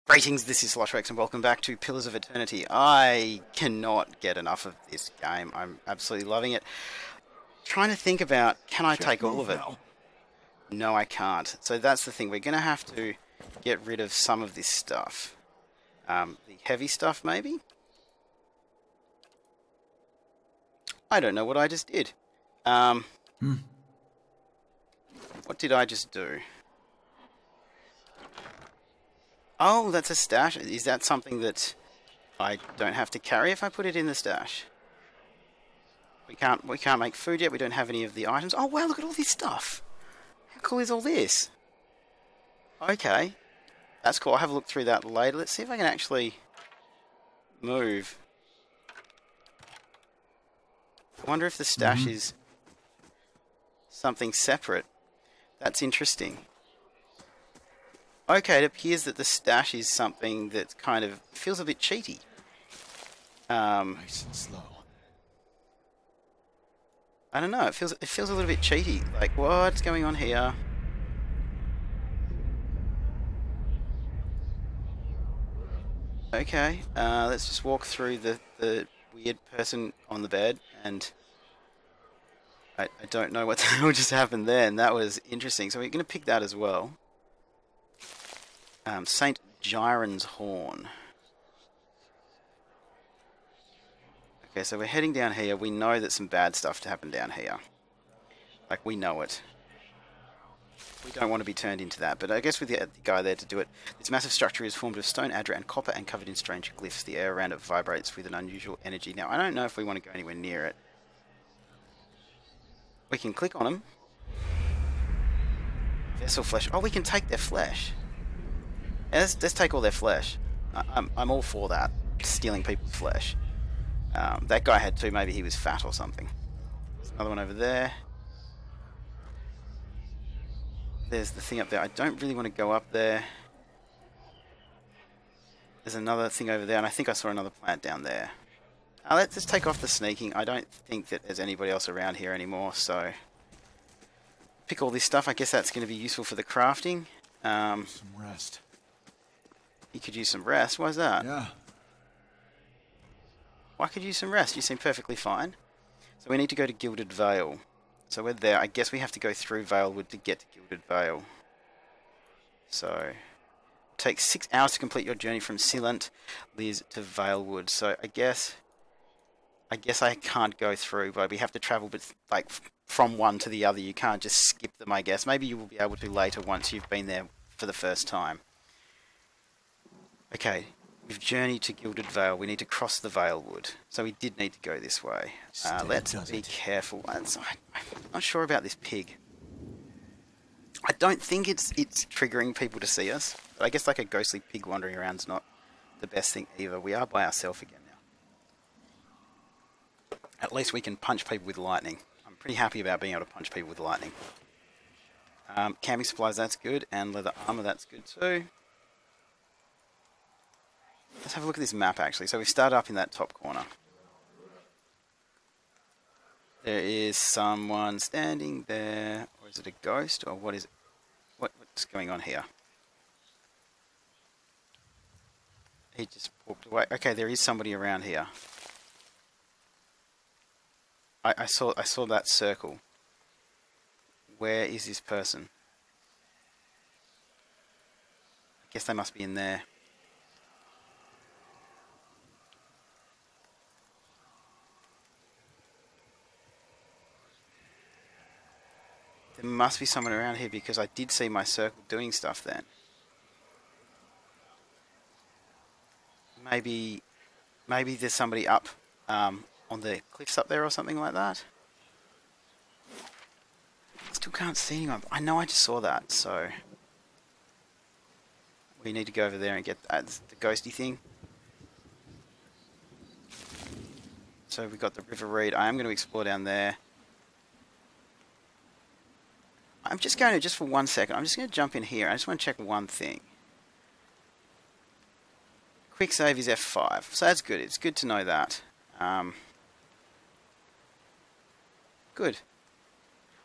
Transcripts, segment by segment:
Greetings, this is Slosh and welcome back to Pillars of Eternity. I cannot get enough of this game. I'm absolutely loving it. Trying to think about, can I take all of it? No, I can't. So that's the thing. We're going to have to get rid of some of this stuff. The heavy stuff, maybe? I don't know what I just did. What did I just do? Oh, that's a stash. Is that something that I don't have to carry if I put it in the stash? We can't make food yet. We don't have any of the items. Oh wow, look at all this stuff. How cool is all this? Okay. That's cool. I'll have a look through that later. Let's see if I can actually move. I wonder if the stash is something separate. That's interesting. Okay, it appears that the stash is something that kind of feels a bit cheaty. Nice and slow. I don't know. It feels a little bit cheaty. Like, what's going on here? Okay, let's just walk through the weird person on the bed, and I don't know what the hell just happened there, and that was interesting. So we're going to pick that as well. Saint Gyron's Horn. Okay, so we're heading down here. We know that some bad stuff to happen down here. Like, we know it. We don't want to be turned into that, but I guess with the guy there to do it. This massive structure is formed of stone, adra, and copper, and covered in strange glyphs. The air around it vibrates with an unusual energy. Now, I don't know if we want to go anywhere near it. We can click on them. Vessel flesh. Oh, we can take their flesh. Yeah, let's take all their flesh. I'm all for that. Stealing people's flesh. That guy had two. Maybe he was fat or something. There's another one over there. There's the thing up there. I don't really want to go up there. There's another thing over there, and I think I saw another plant down there. Let's just take off the sneaking. I don't think that there's anybody else around here anymore, so... Pick all this stuff. I guess that's going to be useful for the crafting. Some rest. You could use some rest. Why's that? Yeah. Why could you use some rest? You seem perfectly fine. So we need to go to Gilded Vale. So we're there. I guess we have to go through Valewood to get to Gilded Vale. So... It takes 6 hours to complete your journey from Sealant Liz to Valewood. So I guess I can't go through, but we have to travel like from one to the other. You can't just skip them, I guess. Maybe you will be able to later once you've been there for the first time. Okay, we've journeyed to Gilded Vale. We need to cross the Valewood. So we did need to go this way. Let's be careful. I'm not sure about this pig. I don't think it's triggering people to see us. But I guess like a ghostly pig wandering around is not the best thing either. We are by ourselves again now. At least we can punch people with lightning. I'm pretty happy about being able to punch people with lightning. Camping supplies, that's good. And leather armor, that's good too. Let's have a look at this map actually. So we started up in that top corner. There is someone standing there. Or is it a ghost? Or what is it? What's going on here? He just walked away. Okay, there is somebody around here. I saw that circle. Where is this person? I guess they must be in there. There must be someone around here because I did see my circle doing stuff then. Maybe there's somebody up on the cliffs up there or something like that. Still can't see anyone. I know I just saw that, so... We need to go over there and get the ghosty thing. So we've got the River Reed. I am going to explore down there. I'm just going to, just for 1 second, I'm just going to jump in here. I just want to check one thing. Quick save is F5, so that's good. It's good to know that. Good.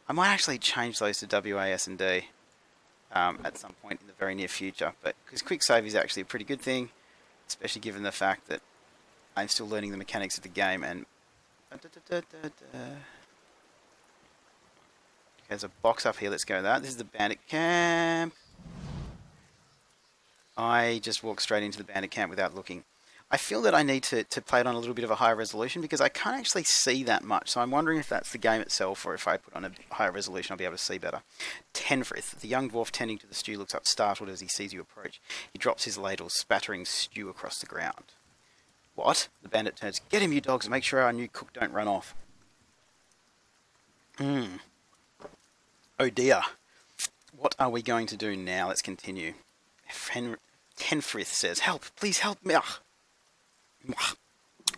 I might actually change those to WASD at some point in the very near future. But because quick save is actually a pretty good thing, especially given the fact that I'm still learning the mechanics of the game. And there's a box up here. Let's go to that. This is the bandit camp. I just walked straight into the bandit camp without looking. I feel that I need to play it on a little bit of a higher resolution because I can't actually see that much. So I'm wondering if that's the game itself or if I put on a higher resolution I'll be able to see better. Tenfrith, the young dwarf tending to the stew, looks up startled as he sees you approach. He drops his ladle, spattering stew across the ground. What? The bandit turns. Get him, you dogs. Make sure our new cook don't run off. Oh dear. What are we going to do now? Let's continue. Tenfrith says, help, please help me.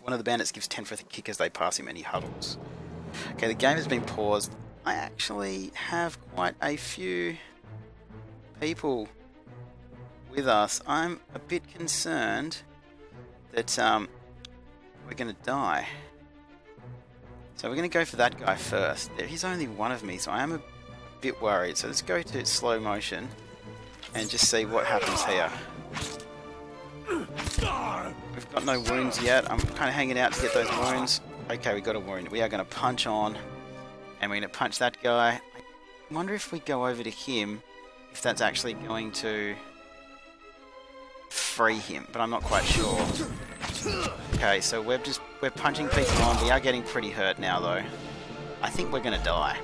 One of the bandits gives Tenfrith a kick as they pass him and he huddles. Okay, the game has been paused. I actually have quite a few people with us. I'm a bit concerned that we're going to die. So we're going to go for that guy first. He's only one of me, so I am a bit worried. So let's go to slow motion and just see what happens here. We've got no wounds yet. I'm kind of hanging out to get those wounds. Okay, we got a wound. We are going to punch on. And we're going to punch that guy. I wonder if we go over to him, if that's actually going to free him. But I'm not quite sure. Okay, so we're punching people on. We are getting pretty hurt now, though. I think we're going to die.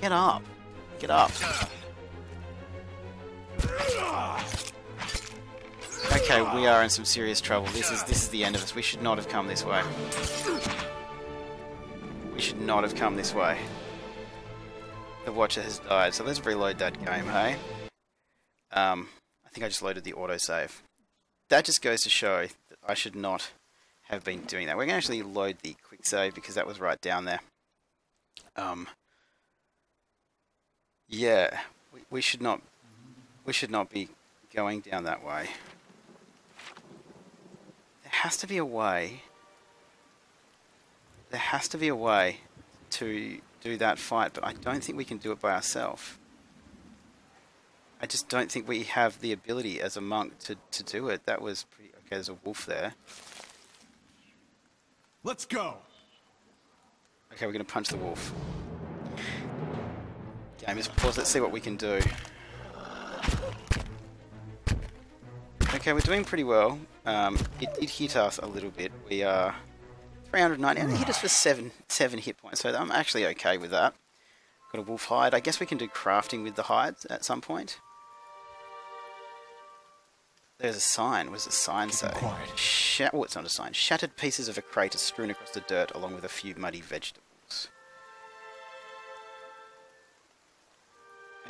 Get up. Get up. Okay, we are in some serious trouble. This is the end of us. We should not have come this way. We should not have come this way. The Watcher has died, so let's reload that game, hey? I think I just loaded the autosave. That just goes to show that I should not have been doing that. We're going to actually load the quick save because that was right down there. Yeah, we should not be going down that way. There has to be a way. There has to be a way to do that fight, but I don't think we can do it by ourselves. I just don't think we have the ability as a monk to do it. That was pretty... Okay, there's a wolf there. Let's go. Okay, we're going to punch the wolf. Game is paused. Let's see what we can do. Okay, we're doing pretty well. It hit us a little bit. We are 390, and it hit us for 7 hit points, so I'm actually okay with that. Got a wolf hide. I guess we can do crafting with the hides at some point. There's a sign. What does the sign say? Oh, it's not a sign. Shattered pieces of a crate are strewn across the dirt along with a few muddy vegetables.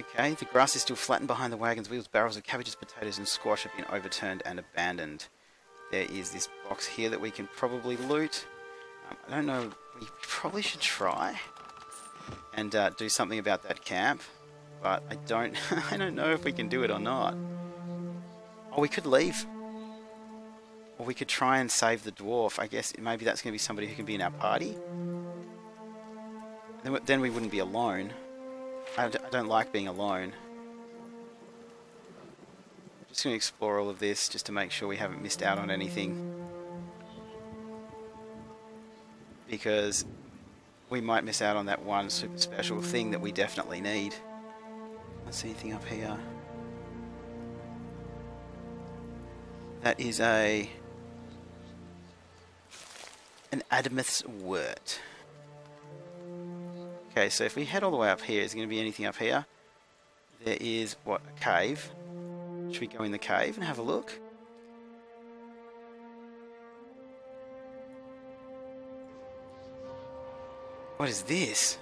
Okay, the grass is still flattened behind the wagon's wheels. Barrels of cabbages, potatoes and squash have been overturned and abandoned. There is this box here that we can probably loot. I don't know, we probably should try and do something about that camp, but I don't know if we can do it or not. Oh, we could leave. Or we could try and save the dwarf. I guess maybe that's going to be somebody who can be in our party. Then we wouldn't be alone. I don't like being alone. I'm just going to explore all of this just to make sure we haven't missed out on anything. Because we might miss out on that one super special thing that we definitely need. Let's see anything up here. That is an Adamith's wort. Okay, so if we head all the way up here, is there going to be anything up here? There is, what, a cave? Should we go in the cave and have a look? What is this?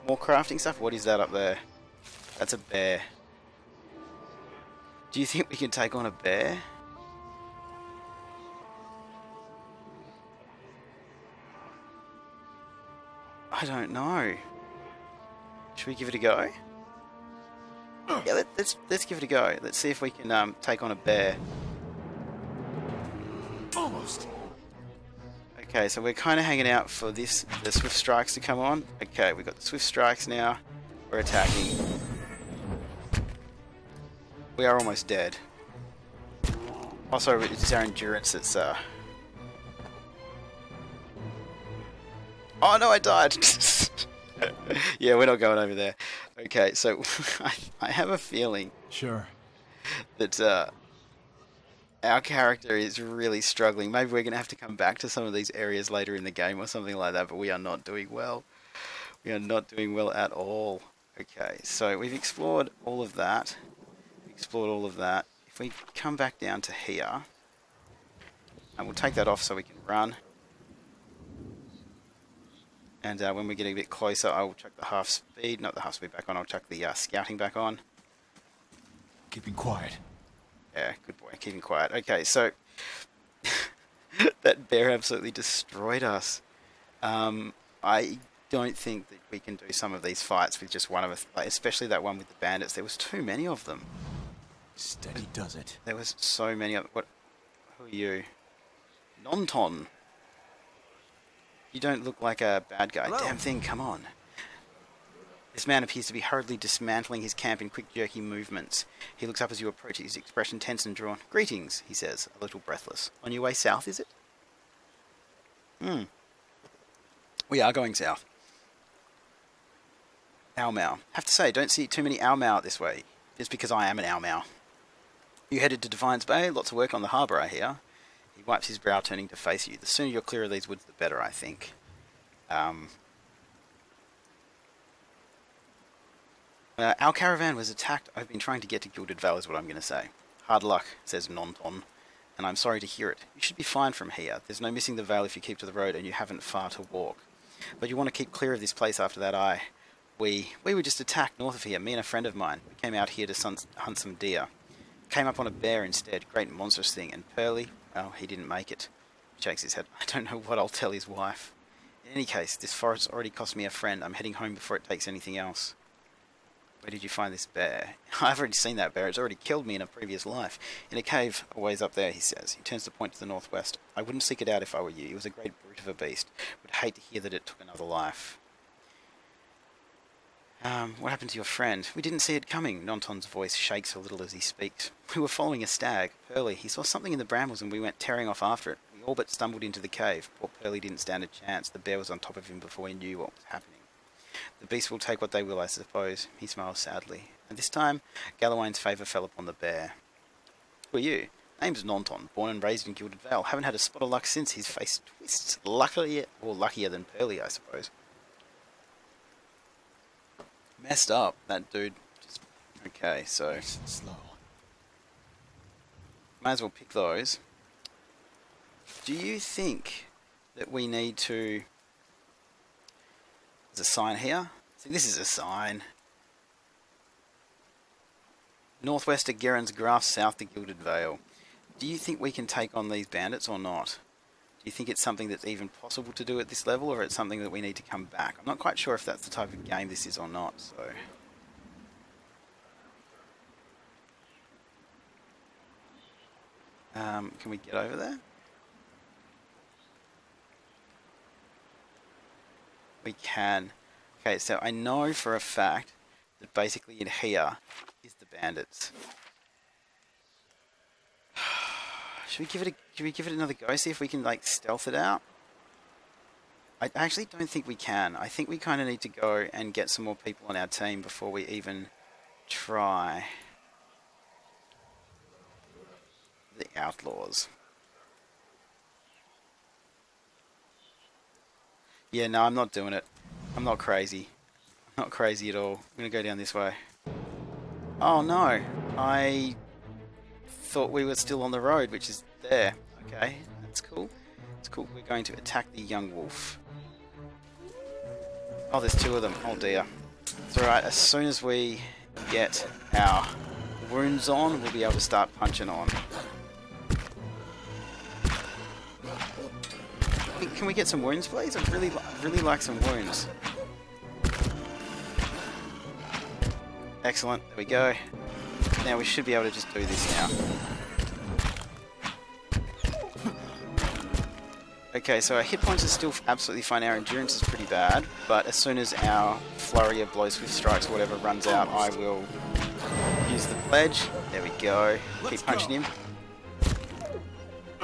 More crafting stuff? What is that up there? That's a bear. Do you think we can take on a bear? I don't know. Should we give it a go? Yeah, let's give it a go. Let's see if we can take on a bear. Almost. Okay, so we're kind of hanging out for the swift strikes to come on. Okay, we've got the swift strikes now. We're attacking. We are almost dead. Also, it's our endurance that's Oh no, I died! Yeah, we're not going over there. Okay, so I have a feeling Sure. that our character is really struggling. Maybe we're going to have to come back to some of these areas later in the game or something like that, but we are not doing well. We are not doing well at all. Okay, so we've explored all of that. Explored all of that. If we come back down to here, and we'll take that off so we can run. And when we get a bit closer, I will chuck the half speed, not the half speed back on, I'll chuck the scouting back on. Keeping quiet. Yeah, good boy, keeping quiet. Okay, so that bear absolutely destroyed us. I don't think that we can do some of these fights with just one of us, like, especially that one with the bandits. There was too many of them. Steady does it. There was so many of them. What? Who are you? Nonton. You don't look like a bad guy. Hello. Damn thing, come on. This man appears to be hurriedly dismantling his camp in quick, jerky movements. He looks up as you approach, his expression tense and drawn. Greetings, he says, a little breathless. On your way south, is it? We are going south. Ow Mau. Have to say, don't see too many Ow Mau this way. Just because I am an Ow Mau. You headed to Defiance Bay? Lots of work on the harbour, I hear. He wipes his brow, turning to face you. The sooner you're clear of these woods, the better, I think. Our caravan was attacked. I've been trying to get to Gilded Vale, is what I'm going to say. Hard luck, says Nonton, and I'm sorry to hear it. You should be fine from here. There's no missing the Vale if you keep to the road, and you haven't far to walk. But you want to keep clear of this place after that, We were just attacked north of here, me and a friend of mine. We came out here to hunt some deer. Came up on a bear instead, great monstrous thing, and Pearly, well, he didn't make it. He shakes his head. I don't know what I'll tell his wife. In any case, this forest already cost me a friend. I'm heading home before it takes anything else. Where did you find this bear? I've already seen that bear. It's already killed me in a previous life. In a cave, a ways up there, he says. He turns to point to the northwest. I wouldn't seek it out if I were you. It was a great brute of a beast. Would hate to hear that it took another life. What happened to your friend? We didn't see it coming. Nonton's voice shakes a little as he speaks. We were following a stag, Pearly. He saw something in the brambles and we went tearing off after it. We all but stumbled into the cave. Poor Pearly didn't stand a chance. The bear was on top of him before he knew what was happening. The beast will take what they will, I suppose. He smiles sadly. And this time, Galawain's favour fell upon the bear. Who are you? Name's Nonton, born and raised in Gilded Vale. Haven't had a spot of luck since. His face twists. Luckier than Pearly, I suppose. Messed up, that dude. Okay, so Nice and slow. might as well pick those. Do you think that we need to... There's a sign here. See, this is a sign. Northwest of Gerran's Graft, south to Gilded Vale. Do you think we can take on these bandits or not? Do you think it's something that's even possible to do at this level, or it's something that we need to come back? I'm not quite sure if that's the type of game this is or not, so... can we get over there? We can. Okay, so I know for a fact that basically in here is the bandits. Should we give it another go? See if we can like stealth it out? I actually don't think we can. I think we kind of need to go and get some more people on our team before we even try the outlaws. Yeah, no, I'm not doing it. I'm not crazy. I'm not crazy at all. I'm going to go down this way. Oh no, I thought we were still on the road, which is there. Okay, that's cool. It's cool. We're going to attack the young wolf. Oh, there's two of them. Oh dear. It's alright, as soon as we get our wounds on, we'll be able to start punching on. Can we get some wounds, please? I'd really like some wounds. Excellent. There we go. Now we should be able to just do this now. Okay, so our hit points are still absolutely fine. Our endurance is pretty bad, but as soon as our flurry of blow swift strikes or whatever runs out, I will use the pledge. There we go. Keep punching him.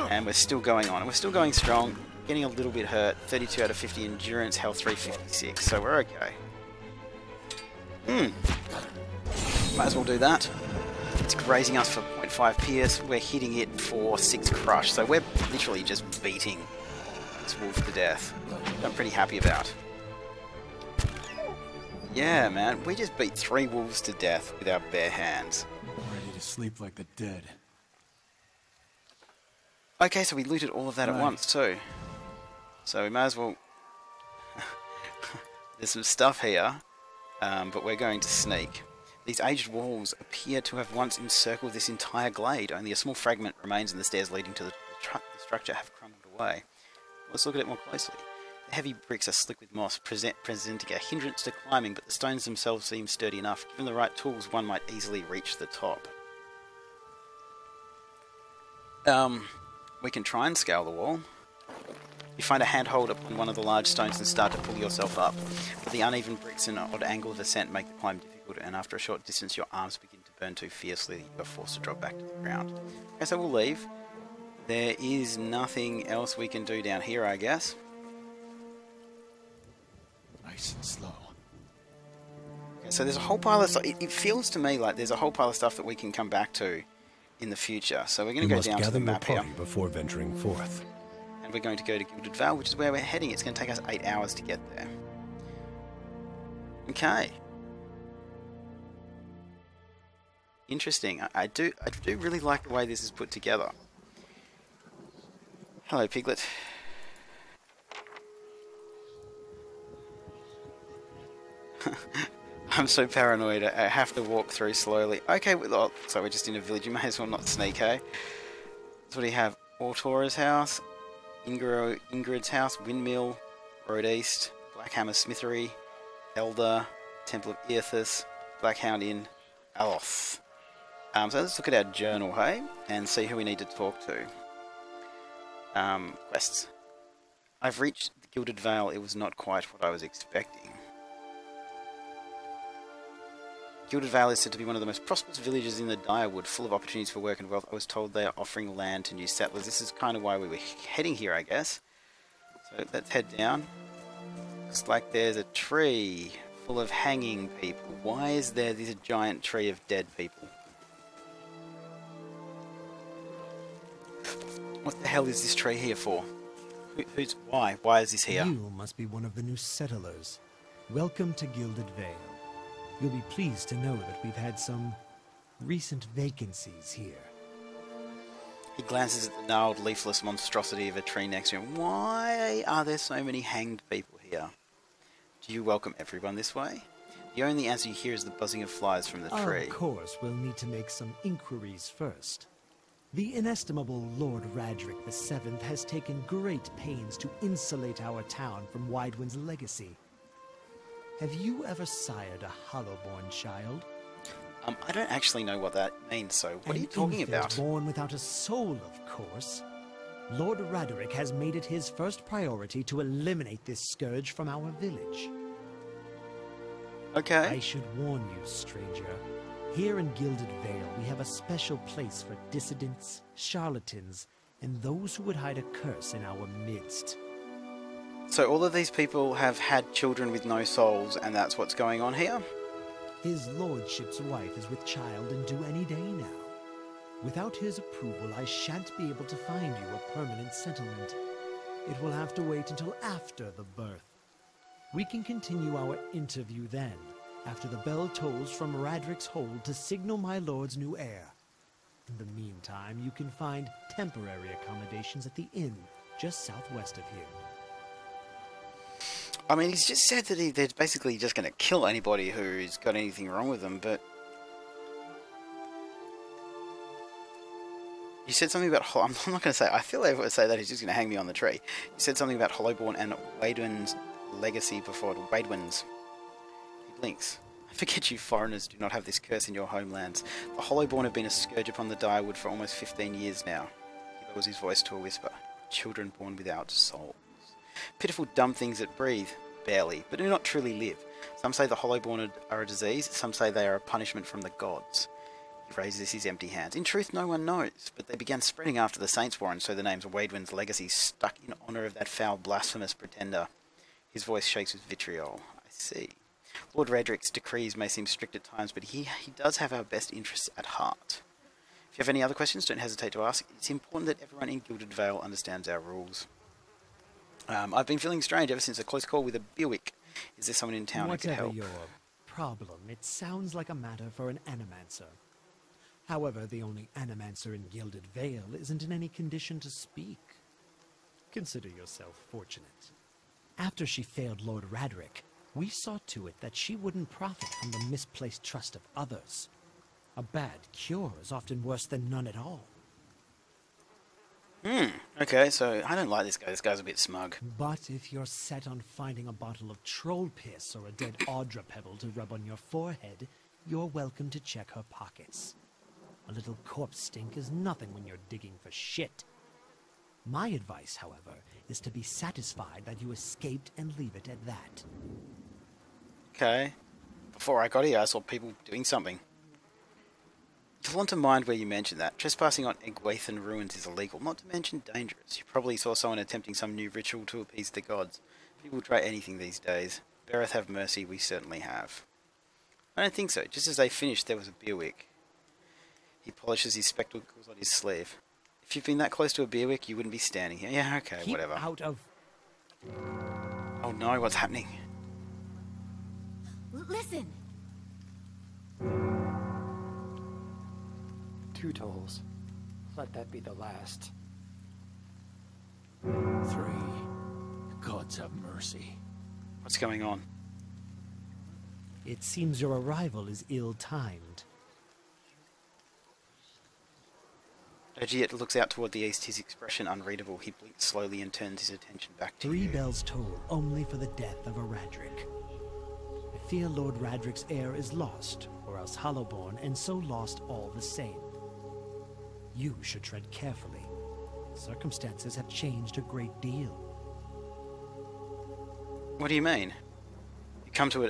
And we're still going on. We're still going strong. Getting a little bit hurt. 32 out of 50 endurance, health 356. So we're okay. Might as well do that. It's grazing us for 0.5 pierce. We're hitting it for 6 crush. So we're literally just beating this wolf to death. Which I'm pretty happy about. Yeah, man. We just beat 3 wolves to death with our bare hands. Ready to sleep like the dead. Okay, so we looted all of that at once too. So we may as well... There's some stuff here, but we're going to sneak. These aged walls appear to have once encircled this entire glade. Only a small fragment remains, and the stairs leading to the structure have crumbled away. Let's look at it more closely. The heavy bricks are slick with moss, presenting a hindrance to climbing, but the stones themselves seem sturdy enough. Given the right tools, one might easily reach the top. We can try and scale the wall. You find a handhold upon one of the large stones and start to pull yourself up. But the uneven bricks and odd angle of ascent make the climb difficult, and after a short distance your arms begin to burn too fiercely that you are forced to drop back to the ground. Okay, so we'll leave. There is nothing else we can do down here, I guess. Nice and slow. Okay, so there's a whole pile of stuff. It feels to me like there's a whole pile of stuff that we can come back to in the future. So we're going to go down to the map here. Before venturing forth. And we're going to go to Gilded Vale, which is where we're heading. It's going to take us 8 hours to get there. Okay. Interesting. I do really like the way this is put together. Hello, Piglet. I'm so paranoid. I have to walk through slowly. Okay, so we're just in a village. You may as well not sneak, eh? So what do you have? Autora's house, Ingrid's house, Windmill, Road East, Blackhammer Smithery, Elder, Temple of Earthus, Blackhound Inn, Aloth. So let's look at our journal, hey? And see who we need to talk to. Quests. I've reached the Gilded Vale. It was not quite what I was expecting. Gilded Vale is said to be one of the most prosperous villages in the Direwood, full of opportunities for work and wealth. I was told they are offering land to new settlers. This is kind of why we were heading here, I guess. So let's head down. Looks like there's a tree full of hanging people. Why is there this giant tree of dead people? What the hell is this tree here for? Why? Why is this here? You must be one of the new settlers. Welcome to Gilded Vale. You'll be pleased to know that we've had some recent vacancies here. He glances at the gnarled, leafless monstrosity of a tree next to him. Why are there so many hanged people here? Do you welcome everyone this way? The only answer you hear is the buzzing of flies from the tree. Of course, we'll need to make some inquiries first. The inestimable Lord Radric VII has taken great pains to insulate our town from Widewind's legacy. Have you ever sired a Hollowborn child? I don't actually know what that means, so what are you talking about? Born without a soul, of course. Lord Radric has made it his first priority to eliminate this scourge from our village. Okay. I should warn you, stranger. Here in Gilded Vale, we have a special place for dissidents, charlatans, and those who would hide a curse in our midst. So all of these people have had children with no souls, and that's what's going on here? His lordship's wife is with child and due any day now. Without his approval, I shan't be able to find you a permanent settlement. It will have to wait until after the birth. We can continue our interview then, after the bell tolls from Radric's hold to signal my lord's new heir. In the meantime, you can find temporary accommodations at the inn just southwest of here. I mean, he's just said that they're basically just going to kill anybody who's got anything wrong with them, but... You said something about... I'm not going to say... I feel like if I say that, he's just going to hang me on the tree. You said something about Hollowborn and Wadewin's legacy before... Wadewin's. He blinks. I forget you foreigners do not have this curse in your homelands. The Hollowborn have been a scourge upon the Direwood for almost 15 years now. He lowers his voice to a whisper. children born without souls. Pitiful dumb things that breathe, barely, but do not truly live. Some say the hollowborn are a disease, some say they are a punishment from the gods. He raises his empty hands. In truth, no one knows, but they began spreading after the Saints' War, and so the names of Waidwen's legacy stuck in honour of that foul, blasphemous pretender. His voice shakes with vitriol. I see. Lord Radric's decrees may seem strict at times, but he does have our best interests at heart. If you have any other questions, don't hesitate to ask. It's important that everyone in Gilded Vale understands our rules. I've been feeling strange ever since a close call with a Bewick. Is there someone in town who can help? Whatever your problem, it sounds like a matter for an animancer. However, the only animancer in Gilded Vale isn't in any condition to speak. Consider yourself fortunate. After she failed Lord Radric, we saw to it that she wouldn't profit from the misplaced trust of others. A bad cure is often worse than none at all. Okay, so I don't like this guy. This guy's a bit smug. But if you're set on finding a bottle of troll piss or a dead Audra pebble to rub on your forehead, you're welcome to check her pockets. A little corpse stink is nothing when you're digging for shit. My advice, however, is to be satisfied that you escaped and leave it at that. Okay. Before I got here, I saw people doing something. You'll want to mind where you mentioned that. Trespassing on Egwathan ruins is illegal, not to mention dangerous. You probably saw someone attempting some new ritual to appease the gods. People try anything these days. Bereth have mercy, we certainly have. I don't think so. Just as they finished, there was a Bewick. He polishes his spectacles on his sleeve. If you've been that close to a Bewick, you wouldn't be standing here. Yeah, okay, Keep whatever. out of... Oh no, what's happening? Listen! 2 tolls. Let that be the last. 3. Gods have mercy. What's going on? It seems your arrival is ill-timed. Ogiet looks out toward the east, his expression unreadable. He blinks slowly and turns his attention back to 3 you. bells toll only for the death of a Radric. I fear Lord Radric's heir is lost, or else Hollowborn, and so lost all the same. You should tread carefully. Circumstances have changed a great deal. What do you mean? You come to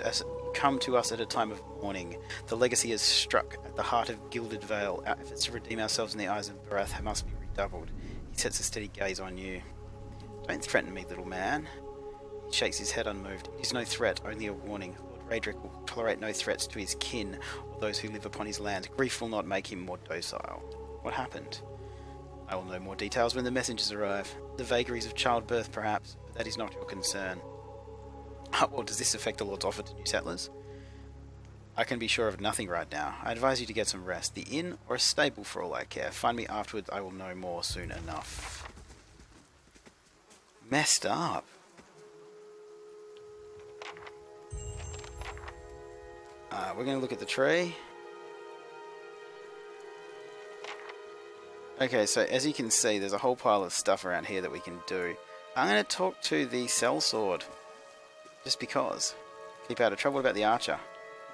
us at a time of mourning. The legacy is struck at the heart of Gilded Vale. Our efforts to redeem ourselves in the eyes of Bereth must be redoubled. He sets a steady gaze on you. Don't threaten me, little man. He shakes his head unmoved. It is no threat, only a warning. Lord Radric will tolerate no threats to his kin or those who live upon his land. Grief will not make him more docile. What happened? I will know more details when the messengers arrive. The vagaries of childbirth, perhaps, but that is not your concern. Well, does this affect the Lord's offer to new settlers? I can be sure of nothing right now. I advise you to get some rest. The inn or a stable for all I care. Find me afterwards, I will know more soon enough. Messed up. We're going to look at the tree. Okay, so as you can see, there's a whole pile of stuff around here that we can do. I'm going to talk to the sellsword. Just because. Keep out of trouble. What about the archer?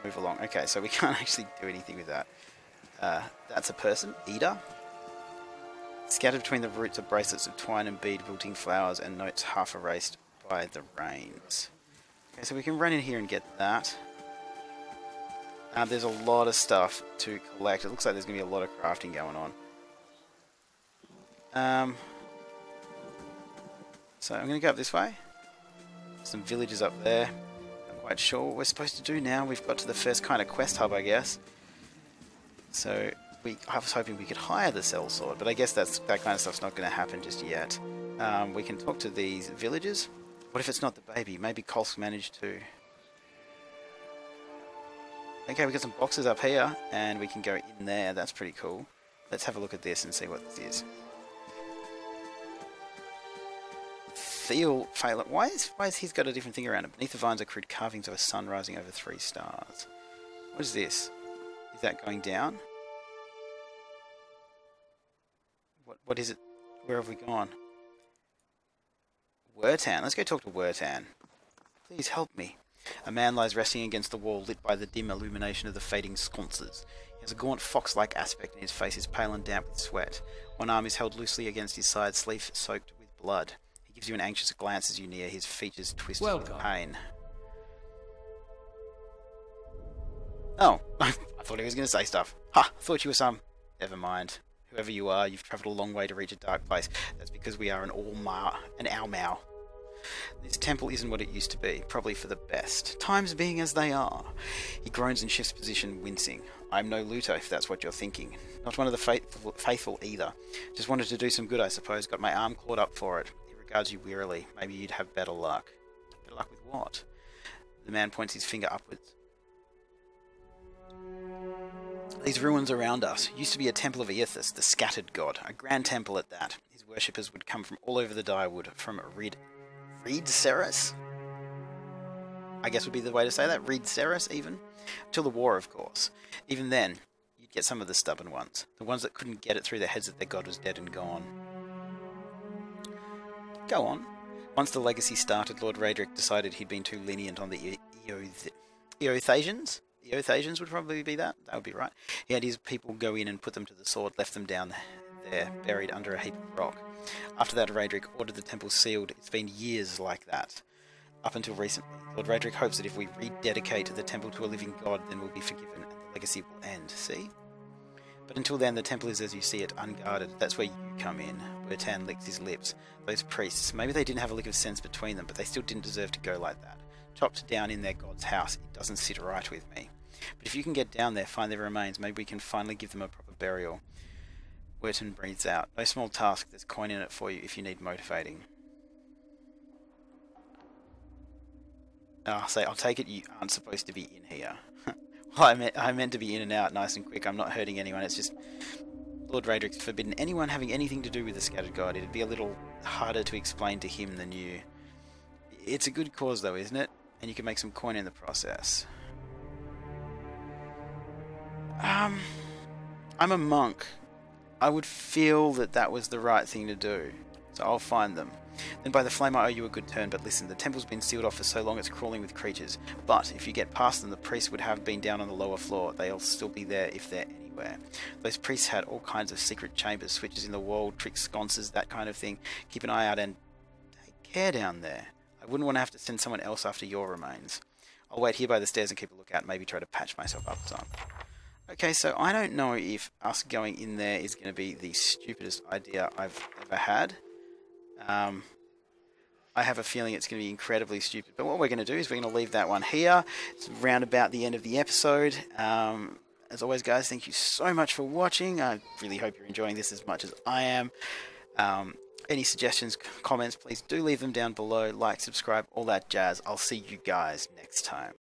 Move along. Okay, so we can't actually do anything with that. That's a person. Ida. Scattered between the roots are bracelets of twine and bead wilting flowers and notes half erased by the rains. Okay, so we can run in here and get that. There's a lot of stuff to collect. It looks like there's going to be a lot of crafting going on. So I'm going to go up this way. Some villages up there. Not quite sure what we're supposed to do now. We've got to the first kind of quest hub, I guess. So I was hoping we could hire the sellsword, but I guess that kind of stuff's not going to happen just yet. We can talk to these villagers. What if it's not the baby? Maybe Kolsk managed to... Okay, we've got some boxes up here, and we can go in there. That's pretty cool. Let's have a look at this and see what this is. Phalanx. Why is he's got a different thing around it? Beneath the vines are crude carvings of a sun rising over 3 stars. What is this? Is that going down? What is it? Where have we gone? Wertan. Let's go talk to Wertan. Please help me. A man lies resting against the wall, lit by the dim illumination of the fading sconces. He has a gaunt fox-like aspect, and his face is pale and damp with sweat. One arm is held loosely against his side, sleeve soaked with blood. He gives you an anxious glance as you near, his features twisted with Welcome. pain. Oh, I thought he was going to say stuff. Ha! Thought you were some... Never mind. Whoever you are, you've travelled a long way to reach a dark place. That's because we are an Ao-Mao. This temple isn't what it used to be, probably for the best. Times being as they are. He groans and shifts position, wincing. I'm no looter, if that's what you're thinking. Not one of the faithful either. Just wanted to do some good, I suppose. Got my arm clawed up for it. He regards you wearily. Maybe you'd have better luck. Better luck with what? The man points his finger upwards. These ruins around us used to be a temple of Aethys, the scattered god. A grand temple at that. His worshippers would come from all over the Direwood, from Reed-Ceres? I guess would be the way to say that. Reed-Ceres, even. Till the war, of course. Even then, you'd get some of the stubborn ones. The ones that couldn't get it through their heads that their god was dead and gone. Go on. Once the legacy started, Lord Raedric decided he'd been too lenient on the Eothasians? Eothasians would probably be that. That would be right. He had his people go in and put them to the sword, left them down there, buried under a heap of rock. After that, Raedric ordered the temple sealed. It's been years like that. Up until recently. Lord Raedric hopes that if we rededicate the temple to a living god, then we'll be forgiven and the legacy will end. See? But until then, the temple is as you see it, unguarded. That's where you come in. Bertan licks his lips. Those priests, maybe they didn't have a lick of sense between them, but they still didn't deserve to go like that. Chopped down in their god's house. It doesn't sit right with me. But if you can get down there, find their remains, maybe we can finally give them a proper burial. Werton breathes out. No small task, there's coin in it for you if you need motivating. I'll take it you aren't supposed to be in here. Well, I meant to be in and out nice and quick. I'm not hurting anyone, it's just... Lord Raedric's forbidden anyone having anything to do with the Scattered God. It'd be a little harder to explain to him than you. It's a good cause though, isn't it? And you can make some coin in the process. I'm a monk. I would feel that that was the right thing to do. So I'll find them. Then by the flame I owe you a good turn, but listen, the temple's been sealed off for so long it's crawling with creatures. But if you get past them, the priests would have been down on the lower floor. They'll still be there if they're anywhere. Those priests had all kinds of secret chambers, switches in the wall, trick sconces, that kind of thing. Keep an eye out and take care down there. I wouldn't want to have to send someone else after your remains. I'll wait here by the stairs and keep a lookout and maybe try to patch myself up some. Okay, so I don't know if us going in there is going to be the stupidest idea I've ever had. I have a feeling it's going to be incredibly stupid. But what we're going to do is we're going to leave that one here. It's round about the end of the episode. As always, guys, thank you so much for watching. I really hope you're enjoying this as much as I am. Any suggestions, comments, please do leave them down below. Like, subscribe, all that jazz. I'll see you guys next time.